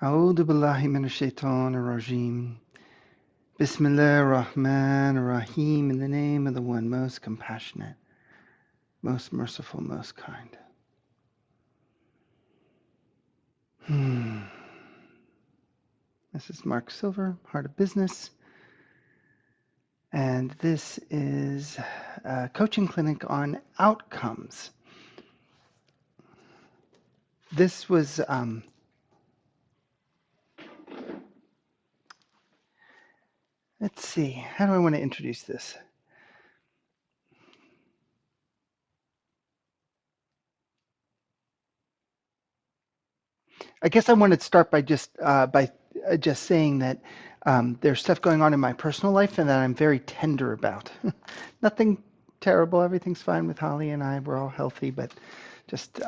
أعوذ بالله من الشيطان الرجيم. Bismillah ar-Rahman ar-Rahim. In the name of the one most compassionate, most merciful, most kind. This is Mark Silver, Heart of Business. And this is a coaching clinic on outcomes. This was let's see, how do I want to introduce this? I guess I want to start by just saying that there's stuff going on in my personal life and that I'm very tender about. Nothing terrible. Everything's fine with Holly and I. We're all healthy, but just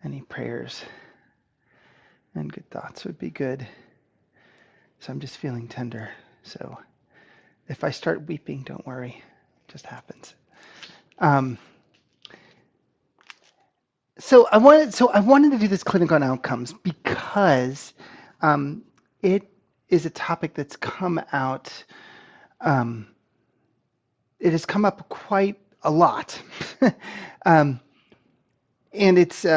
any prayers and good thoughts would be good. So I'm just feeling tender. So if I start weeping, don't worry. It just happens. So I wanted to do this clinic on outcomes because it is a topic that's come out. It has come up quite a lot, and it's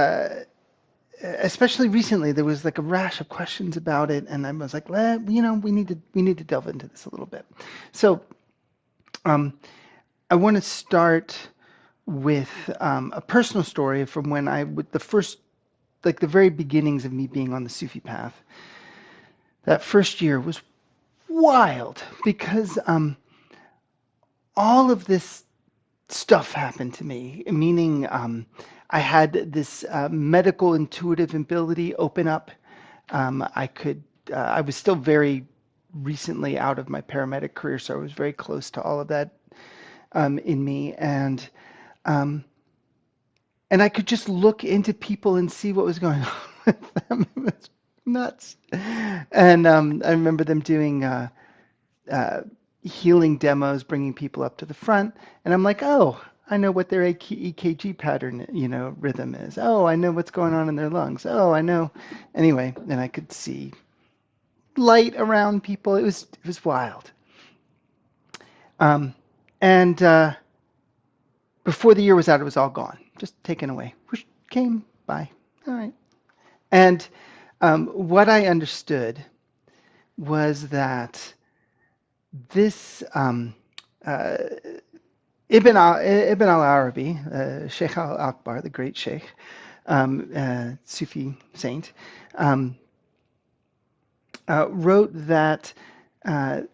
especially recently. There was like a rash of questions about it, and I was like, well, we need to delve into this a little bit. So I want to start with a personal story from when the very beginnings of me being on the Sufi path. That first year was wild because all of this stuff happened to me, meaning I had this medical intuitive ability open up. I was still very recently out of my paramedic career, so I was very close to all of that in me. And I could just look into people and see what was going on with them. It was nuts. And I remember them doing healing demos, bringing people up to the front. And I'm like, oh, I know what their EKG pattern, rhythm is. Oh, I know what's going on in their lungs. Oh, I know. Anyway, then I could see light around people. It was wild. And before the year was out, it was all gone, just taken away. Whoosh, came by. All right. And what I understood was that this Ibn al-Arabi, Sheikh al-Akbar, the great Sheikh, Sufi saint, wrote that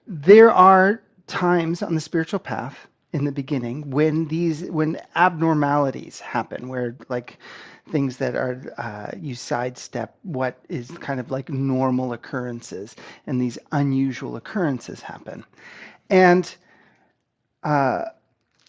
there are times on the spiritual path in the beginning when abnormalities happen, where like things that are you sidestep what is kind of like normal occurrences, and these unusual occurrences happen, and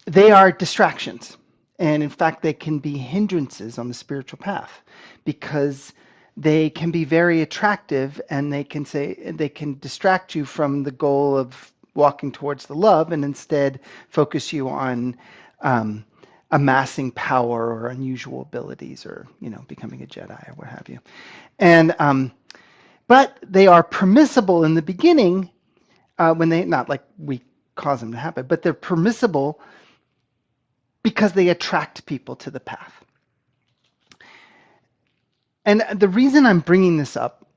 they are distractions. And in fact, they can be hindrances on the spiritual path because they can be very attractive, and they can distract you from the goal of walking towards the love and instead focus you on amassing power or unusual abilities, or becoming a Jedi or what have you. And but they are permissible in the beginning when they, not like we cause them to happen, but they're permissible because they attract people to the path. And the reason I'm bringing this up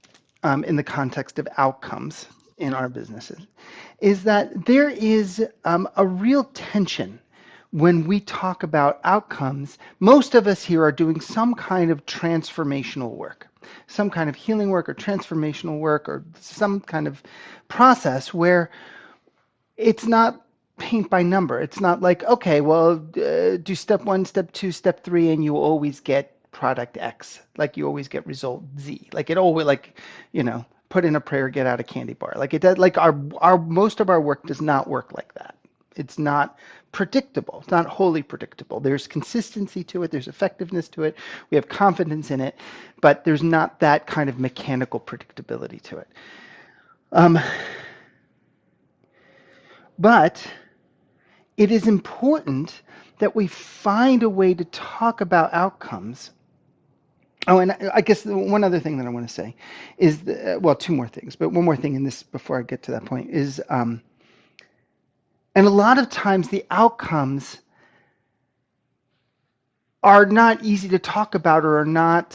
in the context of outcomes in our businesses is that there is a real tension when we talk about outcomes. Most of us here are doing some kind of transformational work, some kind of healing work or transformational work, or some kind of process where it's not paint by number. It's not like, okay, well, do step 1, step 2, step 3, and you always get product X. Like you always get result Z. Like it always, like, put in a prayer, get out a candy bar. Like it does. Like our most of our work does not work like that. It's not predictable. It's not wholly predictable. There's consistency to it. There's effectiveness to it. We have confidence in it, but there's not that kind of mechanical predictability to it. But it is important that we find a way to talk about outcomes Oh, and I guess one other thing that I want to say is, well, two more things, but one more thing in this before I get to that point is, and a lot of times the outcomes are not easy to talk about or are not,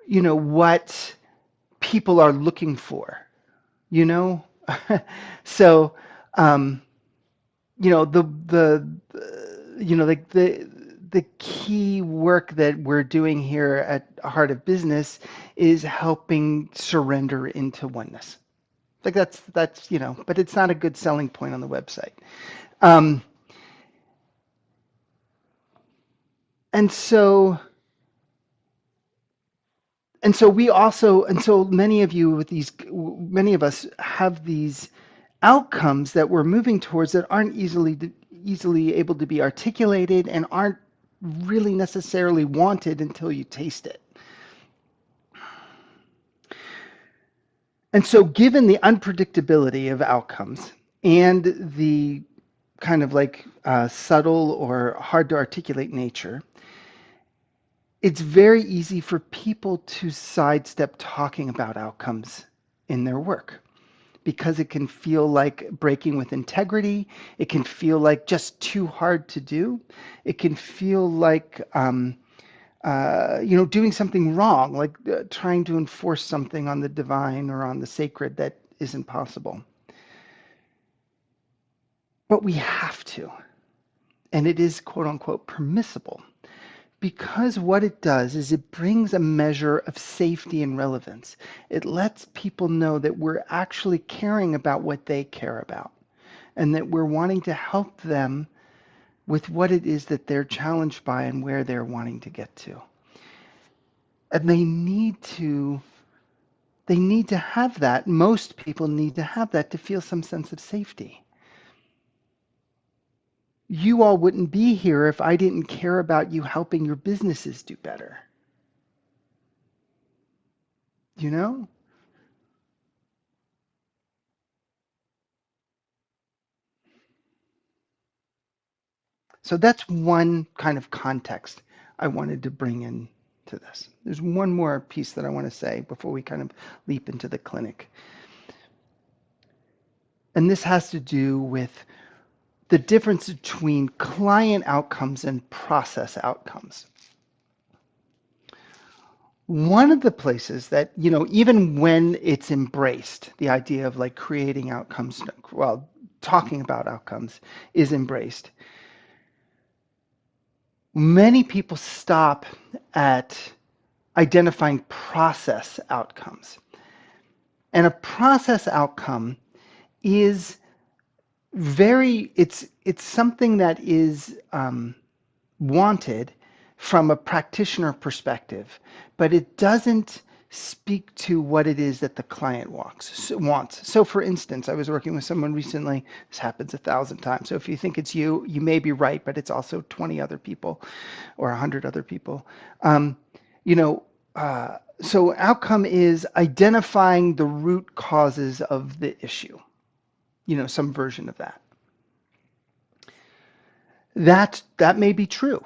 what people are looking for, you know? So, um, the key work that we're doing here at Heart of Business is helping surrender into oneness. Like that's but it's not a good selling point on the website. Um, and so many of you with these, many of us have these outcomes that we're moving towards that aren't easily able to be articulated and aren't really necessarily wanted until you taste it. And so given the unpredictability of outcomes and the kind of like subtle or hard to articulate nature, it's very easy for people to sidestep talking about outcomes in their work because it can feel like breaking with integrity. It can feel like just too hard to do. It can feel like, doing something wrong, like trying to enforce something on the divine or on the sacred that isn't possible. But we have to, and it is quote unquote permissible, because what it does is it brings a measure of safety and relevance. It lets people know that we're actually caring about what they care about and that we're wanting to help them with what it is that they're challenged by and where they're wanting to get to. And they need to have that. Most people need to have that to feel some sense of safety. You all wouldn't be here if I didn't care about you helping your businesses do better. You know? So that's one kind of context I wanted to bring in to this. There's one more piece that I want to say before we kind of leap into the clinic. And this has to do with the difference between client outcomes and process outcomes. One of the places that, even when it's embraced, the idea of like creating outcomes, well, talking about outcomes is embraced. Many people stop at identifying process outcomes. And a process outcome is it's something that is wanted from a practitioner perspective, but it doesn't speak to what it is that the client wants. So for instance, I was working with someone recently. This happens 1,000 times. So if you think it's you may be right, but it's also 20 other people or 100 other people. So outcome is identifying the root causes of the issue, some version of that. That may be true,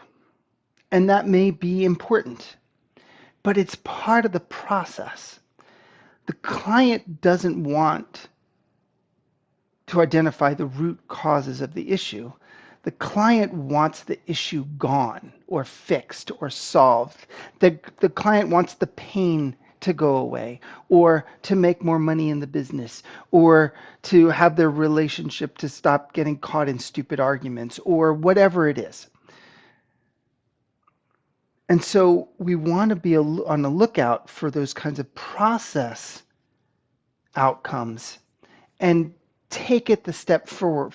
and that may be important, but it's part of the process. The client doesn't want to identify the root causes of the issue. The client wants the issue gone or fixed or solved. The client wants the pain to go away or to make more money in the business or to have their relationship to stop getting caught in stupid arguments or whatever it is. And so we want to be on the lookout for those kinds of process outcomes and take it a step further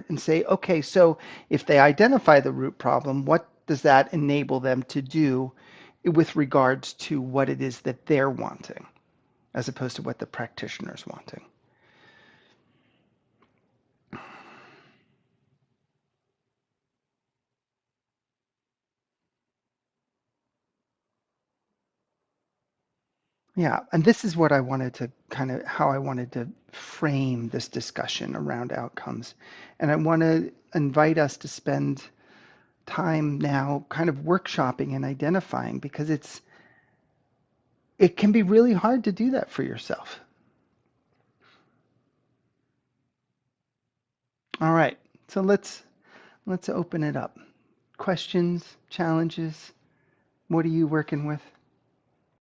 and say, okay, so if they identify the root problem, what does that enable them to do with regards to what it is that they're wanting, as opposed to what the practitioner's wanting? Yeah, and this is what I wanted to how I wanted to frame this discussion around outcomes. And I want to invite us to spend time now kind of workshopping and identifying, because it can be really hard to do that for yourself. All right, so let's open it up. Questions, challenges, what are you working with?